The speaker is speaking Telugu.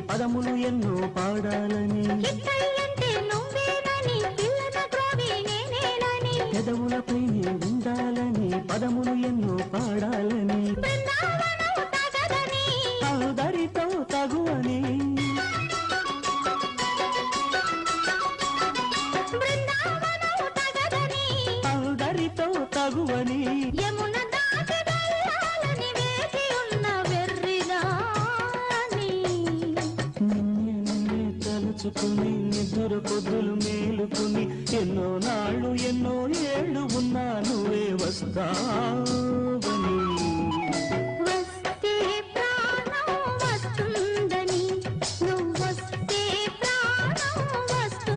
పదములు ఎన్నో పాడాలని పెదవులపైనే ఉండాలని పదములు ఎన్నో పాడాలని అందరితో తగువని అందరితో తగువని తలుచుకుని నిద్ర పొద్దులు మేలుకుని ఎన్నో నాళ్ళు ఎన్నో ఏళ్ళు ఉన్నా నువ్వే వస్తావని